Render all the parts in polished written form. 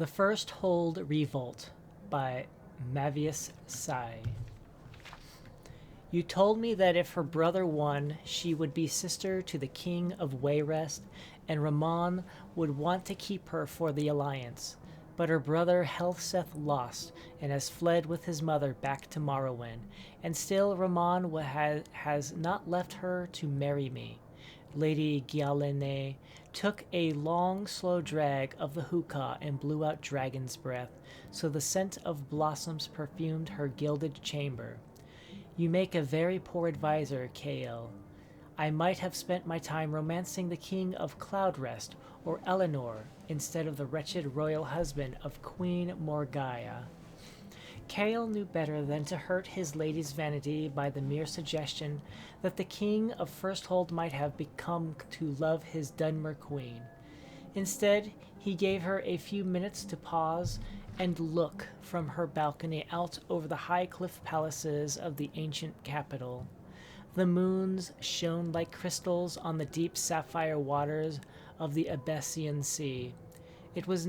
The Firsthold Revolt by Mavius Sai. You told me that if her brother won, she would be sister to the king of Wayrest, and Ramon would want to keep her for the alliance. But her brother Helseth lost, and has fled with his mother back to Morrowind, and still Ramon has not left her to marry me. Lady Gyalenné took a long, slow drag of the hookah and blew out dragon's breath, so the scent of blossoms perfumed her gilded chamber. You make a very poor adviser, Kael. I might have spent my time romancing the king of Cloudrest or Eleanor instead of the wretched royal husband of Queen Morgaya. Kael knew better than to hurt his lady's vanity by the mere suggestion that the king of Firsthold might have become to love his Dunmer queen. Instead, he gave her a few minutes to pause and look from her balcony out over the high cliff palaces of the ancient capital. The moons shone like crystals on the deep sapphire waters of the Abessian Sea. It was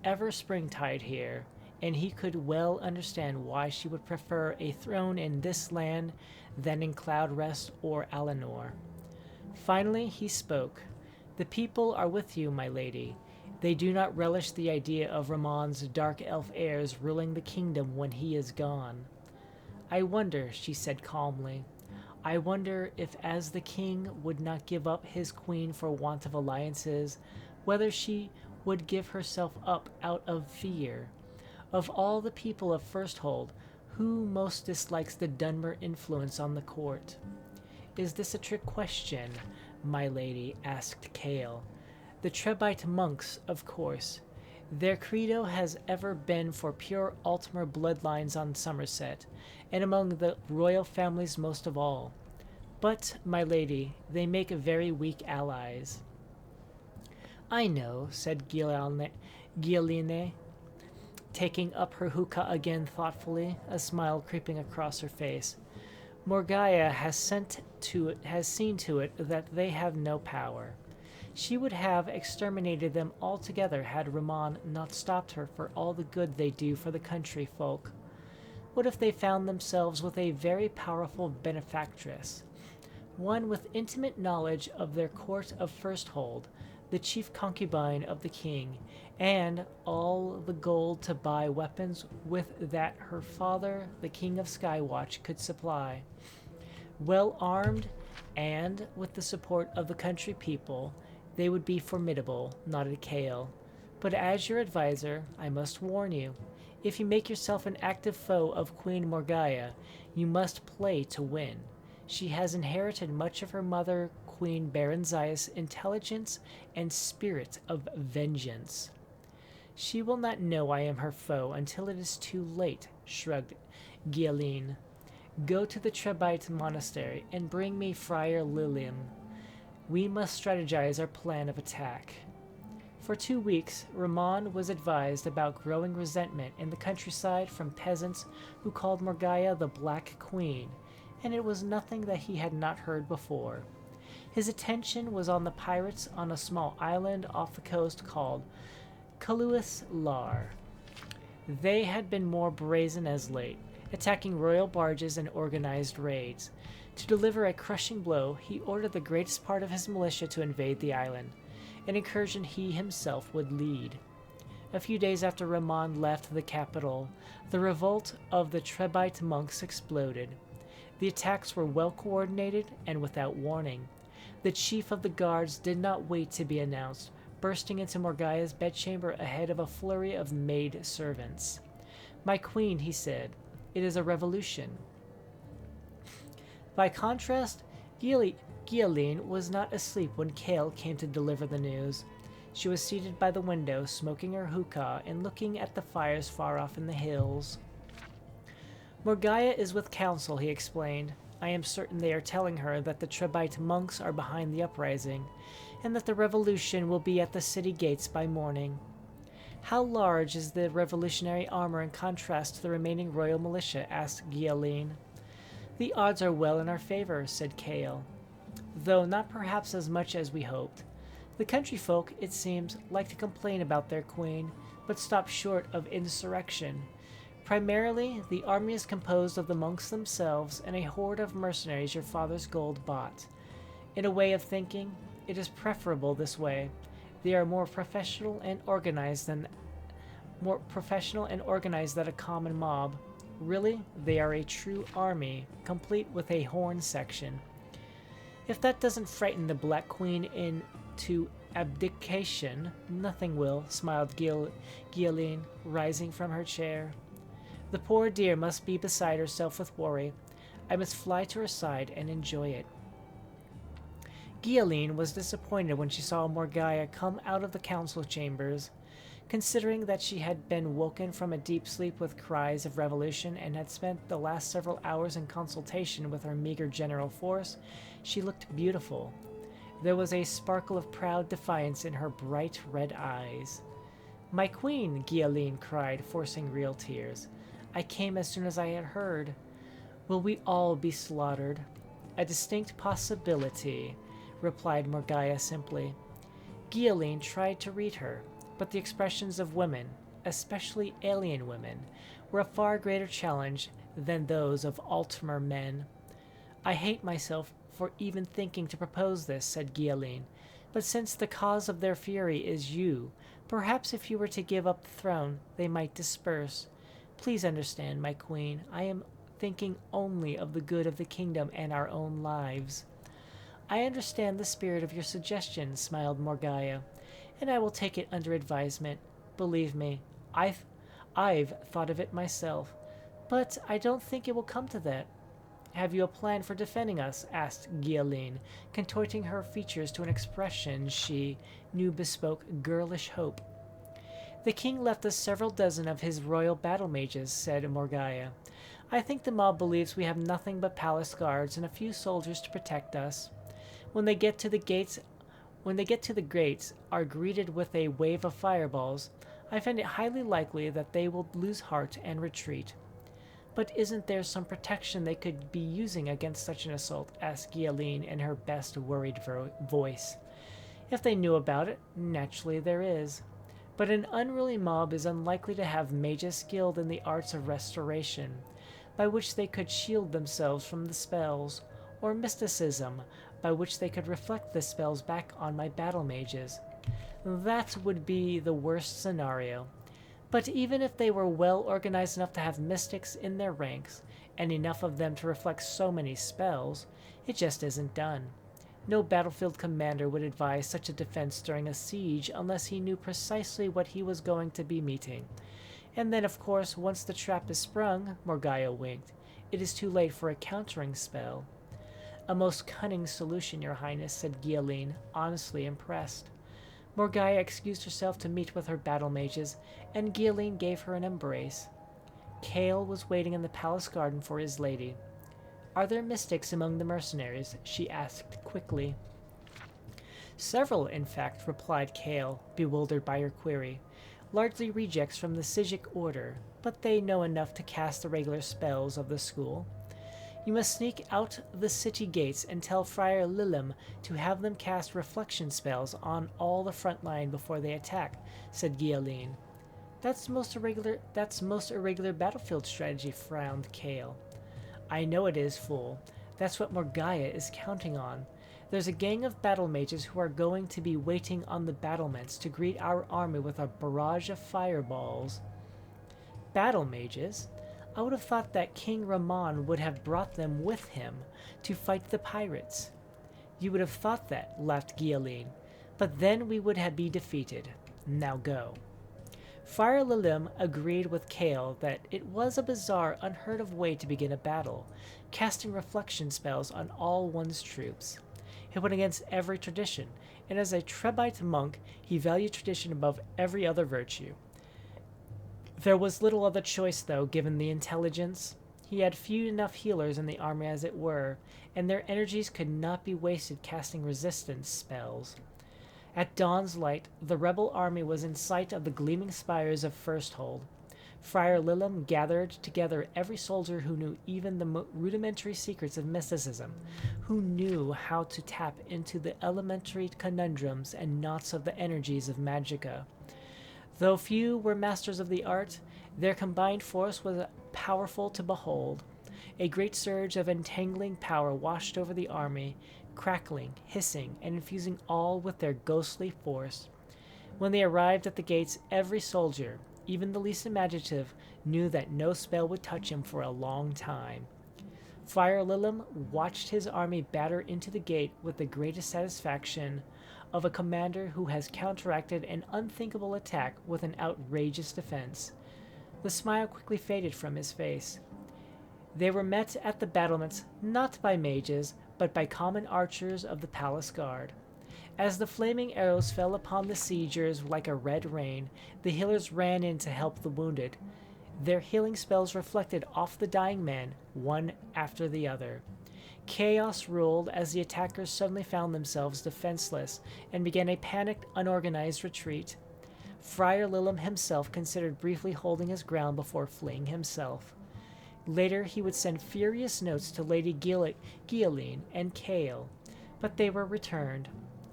ever springtide here, and he could well understand why she would prefer a throne in this land than in Cloudrest or Alinor. Finally he spoke. The people are with you, my lady. They do not relish the idea of Ramon's dark elf heirs ruling the kingdom when he is gone. I wonder, she said calmly, I wonder if as the king would not give up his queen for want of alliances, whether she would give herself up out of fear. Of all the people of Firsthold, who most dislikes the Dunmer influence on the court? Is this a trick question, my lady? Asked Kael. The Trebite monks, of course. Their credo has ever been for pure Altmer bloodlines on Somerset, and among the royal families most of all. But, my lady, they make very weak allies. I know, said Gyalenné, taking up her hookah again thoughtfully, a smile creeping across her face. Morgaya has seen to it that they have no power. She would have exterminated them altogether had Ramon not stopped her for all the good they do for the country folk. What if they found themselves with a very powerful benefactress, one with intimate knowledge of their court of Firsthold, the chief concubine of the king, and all the gold to buy weapons with that her father, the king of Skywatch, could supply? Well armed, and with the support of the country people, they would be formidable, nodded Kael. But as your adviser, I must warn you, if you make yourself an active foe of Queen Morgaya, you must play to win. She has inherited much of her mother, Queen Berenziah's intelligence and spirit of vengeance. She will not know I am her foe until it is too late, shrugged Gyalenné. Go to the Trebite monastery and bring me Friar Lilium. We must strategize our plan of attack. For 2 weeks, Ramon was advised about growing resentment in the countryside from peasants who called Morgaya the Black Queen, and it was nothing that he had not heard before. His attention was on the pirates on a small island off the coast called Caluis Lar. They had been more brazen as late, attacking royal barges and organized raids. To deliver a crushing blow, he ordered the greatest part of his militia to invade the island, an incursion he himself would lead. A few days after Ramon left the capital, the revolt of the Trebite monks exploded. The attacks were well coordinated and without warning. The chief of the guards did not wait to be announced, bursting into Morgaya's bedchamber ahead of a flurry of maid servants. My queen, he said, it is a revolution. By contrast, Gyalenné was not asleep when Kael came to deliver the news. She was seated by the window, smoking her hookah and looking at the fires far off in the hills. Morgaya is with council, he explained. I am certain they are telling her that the Trebite monks are behind the uprising, and that the revolution will be at the city gates by morning. How large is the revolutionary armor in contrast to the remaining royal militia? Asked Gyalenné. The odds are well in our favor, said Kael, though not perhaps as much as we hoped. The country folk, it seems, like to complain about their queen, but stop short of insurrection. Primarily, the army is composed of the monks themselves and a horde of mercenaries your father's gold bought. In a way of thinking, it is preferable this way. They are more professional and organized than a common mob. Really, they are a true army, complete with a horn section. If that doesn't frighten the Black Queen into abdication, nothing will, smiled Guilleen, rising from her chair. The poor dear must be beside herself with worry. I must fly to her side and enjoy it. Guilleen was disappointed when she saw Morgaya come out of the council chambers. Considering that she had been woken from a deep sleep with cries of revolution and had spent the last several hours in consultation with her meager general force, she looked beautiful. There was a sparkle of proud defiance in her bright red eyes. "My queen!" Guilleen cried, forcing real tears. "I came as soon as I had heard. Will we all be slaughtered?" "A distinct possibility," replied Morgaya simply. Guilleen tried to read her, but the expressions of women, especially alien women, were a far greater challenge than those of Altmer men. "I hate myself for even thinking to propose this," said Guilleen, "but since the cause of their fury is you, perhaps if you were to give up the throne, they might disperse. Please understand, my queen, I am thinking only of the good of the kingdom and our own lives." "I understand the spirit of your suggestion," smiled Morgaya, "and I will take it under advisement. Believe me, I've thought of it myself, but I don't think it will come to that." "Have you a plan for defending us?" asked Guilleen, contorting her features to an expression she knew bespoke girlish hope. "The king left us several dozen of his royal battle mages," said Morgaya. "I think the mob believes we have nothing but palace guards and a few soldiers to protect us. When they get to the gates, are greeted with a wave of fireballs, I find it highly likely that they will lose heart and retreat." "But isn't there some protection they could be using against such an assault?" asked Guilleen in her best worried voice. "If they knew about it, naturally there is. But an unruly mob is unlikely to have mages skilled in the arts of restoration, by which they could shield themselves from the spells, or mysticism, by which they could reflect the spells back on my battle mages. That would be the worst scenario. But even if they were well organized enough to have mystics in their ranks, and enough of them to reflect so many spells, it just isn't done. No battlefield commander would advise such a defense during a siege unless he knew precisely what he was going to be meeting. And then, of course, once the trap is sprung," Morgaya winked, "it is too late for a countering spell." "A most cunning solution, your highness," said Guilleen, honestly impressed. Morgaya excused herself to meet with her battle mages, and Guilleen gave her an embrace. Cale was waiting in the palace garden for his lady. "Are there mystics among the mercenaries?" she asked quickly. "Several, in fact," replied Cale, bewildered by her query. "Largely rejects from the Sijic order, but they know enough to cast the regular spells of the school. You must sneak out the city gates and tell Friar Lilim to have them cast reflection spells on all the front line before they attack," said Guilleen. That's most irregular battlefield strategy," frowned Cale. "I know it is, fool. That's what Morgaya is counting on. There's a gang of battle mages who are going to be waiting on the battlements to greet our army with a barrage of fireballs." "Battle mages? I would have thought that King Ramon would have brought them with him to fight the pirates." "You would have thought that," laughed Guilleen, "but then we would be defeated. Now go." Friar Lilim agreed with Cale that it was a bizarre, unheard of way to begin a battle, casting reflection spells on all one's troops. It went against every tradition, and as a Trebite monk, he valued tradition above every other virtue. There was little other choice, though, given the intelligence. He had few enough healers in the army as it were, and their energies could not be wasted casting resistance spells. At dawn's light, the rebel army was in sight of the gleaming spires of Firsthold. Friar Lilum gathered together every soldier who knew even the rudimentary secrets of mysticism, who knew how to tap into the elementary conundrums and knots of the energies of magicka. Though few were masters of the art, their combined force was powerful to behold. A great surge of entangling power washed over the army, crackling, hissing, and infusing all with their ghostly force. When they arrived at the gates, every soldier, even the least imaginative, knew that no spell would touch him for a long time. Friar Lilum watched his army batter into the gate with the greatest satisfaction of a commander who has counteracted an unthinkable attack with an outrageous defense. The smile quickly faded from his face. They were met at the battlements not by mages, but by common archers of the palace guard. As the flaming arrows fell upon the siegers like a red rain, the healers ran in to help the wounded. Their healing spells reflected off the dying men, one after the other. Chaos ruled as the attackers suddenly found themselves defenseless and began a panicked, unorganized retreat. Friar Lilum himself considered briefly holding his ground before fleeing himself. Later he would send furious notes to Lady Guilleen and Kale, but they were returned.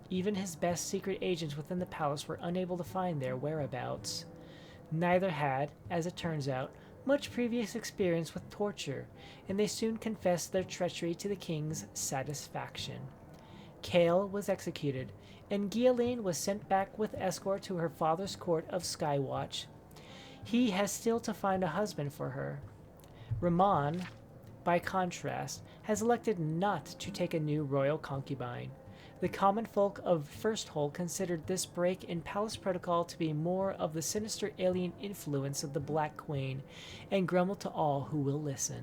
Even his best secret agents within the palace were unable to find their whereabouts. Neither had, as it turns out, much previous experience with torture, and they soon confessed their treachery to the king's satisfaction. Kale was executed, and Guilleen was sent back with escort to her father's court of Skywatch. He has still to find a husband for her. Ramon, by contrast, has elected not to take a new royal concubine. The common folk of Firsthold considered this break in palace protocol to be more of the sinister alien influence of the Black Queen, and grumbled to all who will listen.